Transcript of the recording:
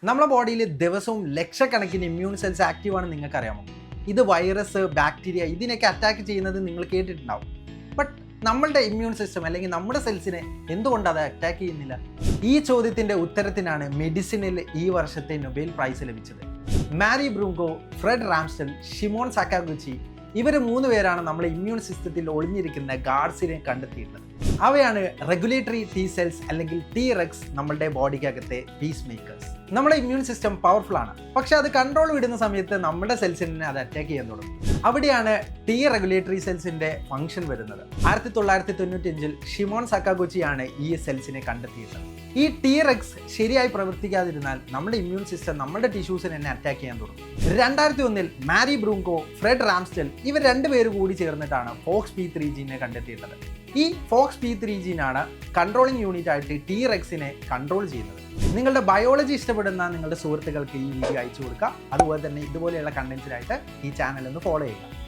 നമ്മുടെ ബോഡിയിൽ ദിവസവും ലക്ഷക്കണക്കിന് ഇമ്മ്യൂൺ സെൽസ് ആക്റ്റീവാണെന്ന് നിങ്ങൾക്കറിയാമോ? ഇത് വൈറസ്, ബാക്ടീരിയ ഇതിനൊക്കെ അറ്റാക്ക് ചെയ്യുന്നത് നിങ്ങൾ കേട്ടിട്ടുണ്ടാവും. ബട്ട് നമ്മളുടെ ഇമ്മ്യൂൺ സിസ്റ്റം അല്ലെങ്കിൽ നമ്മുടെ സെൽസിനെ എന്തുകൊണ്ട് അത് അറ്റാക്ക് ചെയ്യുന്നില്ല? ഈ ചോദ്യത്തിൻ്റെ ഉത്തരത്തിനാണ് മെഡിസിനിൽ ഈ വർഷത്തെ നൊബേൽ പ്രൈസ് ലഭിച്ചത്. മാരി ബ്രൂങ്കോ, ഫ്രെഡ് റാംസ്റ്റൽ, ഷിമോൺ സക്കാഗുച്ചി ഇവർ 3 പേരാണ് നമ്മുടെ ഇമ്മ്യൂൺ സിസ്റ്റത്തിൽ ഒളിഞ്ഞിരിക്കുന്ന ഗാർഡ്സിനെ കണ്ടെത്തിയിട്ടുള്ളത്. അവയാണ് റെഗുലേറ്ററി ടി സെൽസ് അല്ലെങ്കിൽ Tregs, നമ്മളുടെ ബോഡിക്കകത്തെ പീസ് മേക്കേഴ്സ്. നമ്മുടെ ഇമ്മ്യൂൺ സിസ്റ്റം പവർഫുൾ ആണ്, പക്ഷെ അത് കൺട്രോൾ വിടുന്ന സമയത്ത് നമ്മുടെ സെൽസിനെ അത് അറ്റാക്ക് ചെയ്യാൻ തുടങ്ങും. അവിടെയാണ് ടി റെഗുലേറ്ററി സെൽസിന്റെ ഫംഗ്ഷൻ വരുന്നത്. 1995 ഷിമോൺ സക്കാഗുച്ചിയാണ് ഈ സെൽസിനെ കണ്ടെത്തിയിട്ടുള്ളത്. ഈ Tregs ശരിയായി പ്രവർത്തിക്കാതിരുന്നാൽ നമ്മുടെ ഇമ്മ്യൂൺ സിസ്റ്റം നമ്മുടെ ടിഷ്യൂസിനെ തന്നെ അറ്റാക്ക് ചെയ്യാൻ തുടങ്ങും. 2001 മാരി ബ്രൂങ്കോ, ഫ്രെഡ് റാംസ്റ്റൽ ഇവർ 2 പേര് കൂടി ചേർന്നിട്ടാണ് FOXP3 ജീനെ കണ്ടെത്തിയിട്ടുള്ളത്. ഈ FOXP3 ജീനാണ് കൺട്രോളിംഗ് യൂണിറ്റ് ആയിട്ട് Tregsനെ കൺട്രോൾ ചെയ്യുന്നത്. നിങ്ങളുടെ ബയോളജി ഇഷ്ടപ്പെടുന്ന നിങ്ങളുടെ സുഹൃത്തുക്കൾക്ക് ഈ വീഡിയോ അയച്ചു കൊടുക്കുക. അതുപോലെ തന്നെ ഇതുപോലെയുള്ള കണ്ടന്റ്സിനായിട്ട് ഈ ചാനൽ ഒന്ന് ഫോളോ ചെയ്യുക.